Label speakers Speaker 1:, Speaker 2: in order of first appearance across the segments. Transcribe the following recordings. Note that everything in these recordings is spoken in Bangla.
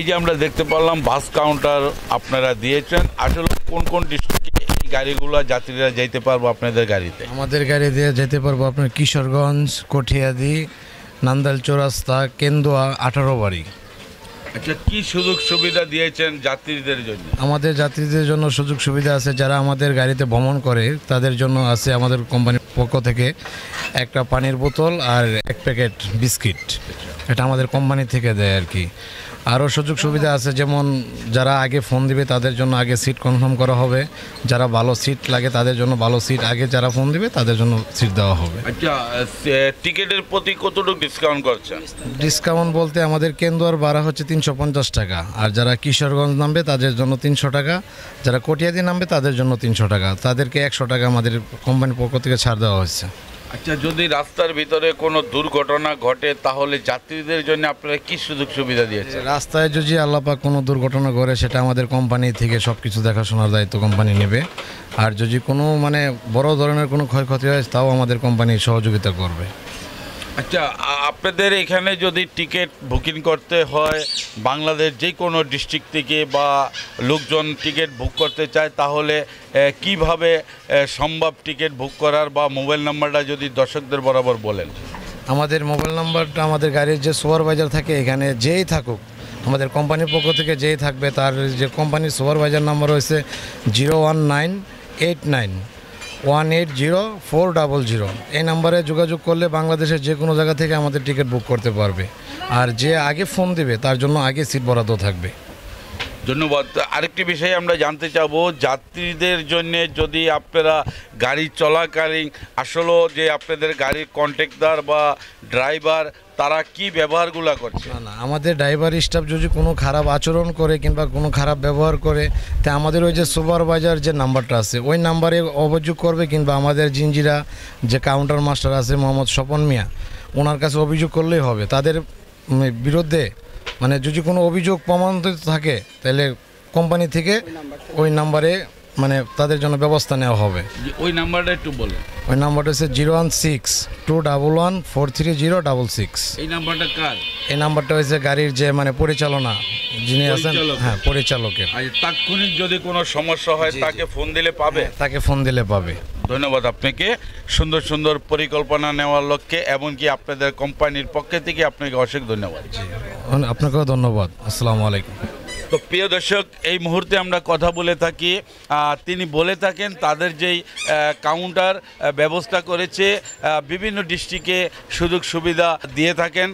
Speaker 1: যে আমরা দেখতে পারলাম বাস কাউন্টার আপনারা দিয়েছেন, আসলে কোন কোন ডিস্ট্রিক্টে এই গাড়িগুলো যাত্রীরা যেতে পারবো আপনাদের গাড়িতে?
Speaker 2: আমাদের গাড়ি দিয়ে যেতে পারবো আপনার কিশোরগঞ্জ, কঠিয়াদি, নান্দাইল চৌরাস্তা, কেন্দুয়া, 18 বাড়ি।
Speaker 1: আচ্ছা, কি সুযোগ সুবিধা দিয়েছেন যাত্রীদের জন্য?
Speaker 2: আমাদের যাত্রীদের জন্য সুযোগ সুবিধা আছে, যারা আমাদের গাড়িতে ভ্রমণ করে তাদের জন্য আছে আমাদের কোম্পানির পক্ষ থেকে একটা পানির বোতল আর 1 প্যাকেট বিস্কিট, এটা আমাদের কোম্পানি থেকে দেয় আর কি। আরও সুযোগ সুবিধা আছে, যেমন যারা আগে ফোন দিবে তাদের জন্য আগে সিট কনফার্ম করা হবে, যারা ভালো সিট লাগে তাদের জন্য ভালো সিট, আগে যারা ফোন দিবে তাদের জন্য সিট দেওয়া হবে।
Speaker 1: আচ্ছা, টিকিটের প্রতি কতটুকু ডিসকাউন্ট করছেন?
Speaker 2: ডিসকাউন্ট বলতে আমাদের কেন্দুয়ার ভাড়া হচ্ছে 350 টাকা, আর যারা কিশোরগঞ্জ নামবে তাদের জন্য 300 টাকা, যারা কটিয়াদি নামবে তাদের জন্য 300 টাকা, তাদেরকে 100 টাকা আমাদের কোম্পানির পক্ষ থেকে ছাড় দেওয়া হয়েছে।
Speaker 1: আচ্ছা, যদি রাস্তার ভিতরে কোনো দুর্ঘটনা ঘটে তাহলে যাত্রীদের জন্য আপনারা কি সুযোগ সুবিধা দিয়েছেন?
Speaker 2: রাস্তায় যদি আল্লাপাক কোনো দুর্ঘটনা ঘটে সেটা আমাদের কোম্পানি থেকে সব কিছু দেখাশোনার দায়িত্ব কোম্পানি নেবে, আর যদি কোনো বড় ধরনের কোনো ক্ষয়ক্ষতি হয় তাও আমাদের কোম্পানি সহযোগিতা করবে।
Speaker 1: আচ্ছা, আপনাদের এখানে যদি টিকিট বুকিং করতে হয় বাংলাদেশ যে কোনো ডিস্ট্রিক্ট থেকে বা লোকজন টিকিট বুক করতে চায় তাহলে কিভাবে সম্ভব টিকিট বুক করার, বা মোবাইল নাম্বারটা যদি দর্শকদের বরাবর বলেন?
Speaker 2: আমাদের মোবাইল নাম্বারটা আমাদের গাড়ির যে সুপারভাইজার থাকে এখানে যেই থাকুক, আমাদের কোম্পানির পক্ষ থেকে যেই থাকবে তার যে কোম্পানির সুপারভাইজার নাম্বার হয়েছে 01989180400। এই নাম্বারে যোগাযোগ করলে বাংলাদেশের যে কোনো জায়গা থেকে আমাদের টিকিট বুক করতে পারবে, আর যে আগে ফোন দেবে তার জন্য আগে সিট বরাদ্দ থাকবে।
Speaker 1: ধন্যবাদ। আরেকটি বিষয় আমরা জানতে চাবো, যাত্রীদের জন্য যদি আপনারা গাড়ি চলাকালীন আসলে যে আপনাদের গাড়ির কন্ট্রাক্টর বা ড্রাইভার তারা কি ব্যবহারগুলো করছে?
Speaker 2: না, আমাদের ড্রাইভার স্টাফ যদি কোনো খারাপ আচরণ করে কিংবা কোনো খারাপ ব্যবহার করে তা আমাদের ওই যে সুপারভাইজার যে নাম্বারটা আছে ওই নাম্বারে অভিযোগ করবে, কিংবা আমাদের জিঞ্জিরা যে কাউন্টার মাস্টার আছে মোহাম্মদ স্বপন মিয়া, ওনার কাছে অভিযোগ করলেই হবে। তাদের বিরুদ্ধে যদি কোনো অভিযোগ প্রমাণিত থাকে তাহলে কোম্পানি থেকে ওই নাম্বারে তাদের জন্য ব্যবস্থা নেওয়া হবে।
Speaker 1: ওই নাম্বারটা একটু বলেন।
Speaker 2: ওই নাম্বারটা হচ্ছে 01621143066।
Speaker 1: এই নাম্বারটা কার?
Speaker 2: এই নাম্বারটা হচ্ছে গাড়ির যে পরিচালনা যিনি আছেন, হ্যাঁ, পরিচালকের।
Speaker 1: তাৎক্ষণিক যদি কোনো সমস্যা হয় তাকে ফোন দিলে পাবে?
Speaker 2: তাকে ফোন দিলে পাবে।
Speaker 1: ধন্যবাদ আপনাকে, সুন্দর সুন্দর পরিকল্পনা নেওয়ার লক্ষ্যে, এমনকি আপনাদের কোম্পানির পক্ষ থেকে আপনাকে অশেষ ধন্যবাদ।
Speaker 2: আপনাকেও ধন্যবাদ। আসসালামু আলাইকুম।
Speaker 1: তো প্রিয় দর্শক, এই মুহূর্তে আমরা কথা বলে থাকি, তিনি বলে থাকেন তাদের যেই কাউন্টার ব্যবস্থা করেছে বিভিন্ন ডিস্ট্রিক্টে সুযোগ সুবিধা দিয়ে থাকেন।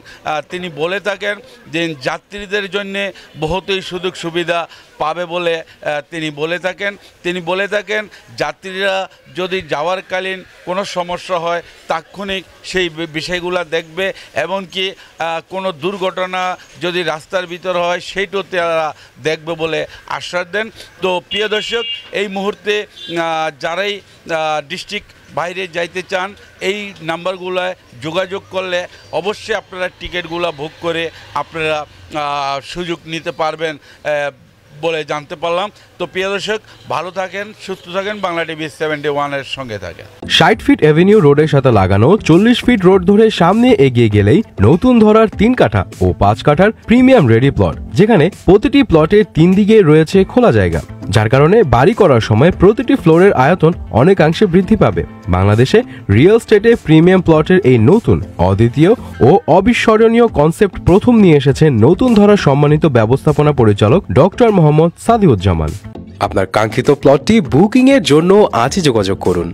Speaker 1: তিনি বলে থাকেন যে যাত্রীদের জন্যে বহুতই সুযোগ সুবিধা পাবে বলে তিনি বলে থাকেন যাত্রীরা যদি যাওয়ারকালীন কোনো সমস্যা হয় তাৎক্ষণিক সেই বিষয়গুলো দেখবে, এমনকি কোনো দুর্ঘটনা যদি রাস্তার ভিতর হয় সেইটাও তারা দেখবে বলে আশ্বাস দেন। তো প্রিয় দর্শক, এই মুহূর্তে যারাই ডিস্ট্রিক্ট বাইরে যাইতে চান এই নাম্বারগুলোয় যোগাযোগ করলে অবশ্যই আপনারা টিকিটগুলো বুক করে আপনারা সুযোগ নিতে পারবেন বলে জানতে পারলাম। তো প্রিয় দর্শক, ভালো থাকেন, সুস্থ থাকেন, বাংলা টিভি 71-এর সঙ্গে থাকেন।
Speaker 3: 60 ফিট এভিনিউ রোডের সাথে লাগানো 40 ফিট রোড ধরে সামনে এগিয়ে গেলেই নতুন ধরার 3 কাঠা ও 5 কাঠার প্রিমিয়াম রেডি প্লট, যেখানে প্রতিটি প্লটের 3 দিকে রয়েছে খোলা জায়গা, যার কারণে বাড়ি করার সময় প্রতিটি ফ্লোরের আয়তন অনেকাংশে বৃদ্ধি পাবে। বাংলাদেশে রিয়েল স্টেটে প্রিমিয়াম প্লটের এই নতুন, অদ্বিতীয় ও অবিস্মরণীয় কনসেপ্ট প্রথম নিয়ে এসেছে নতুন ধরার সম্মানিত ব্যবস্থাপনা পরিচালক ডক্টর মোহাম্মদ সাদিউজ্জামান। আপনার কাঙ্ক্ষিত প্লটটি বুকিং এর জন্য আজই যোগাযোগ করুন।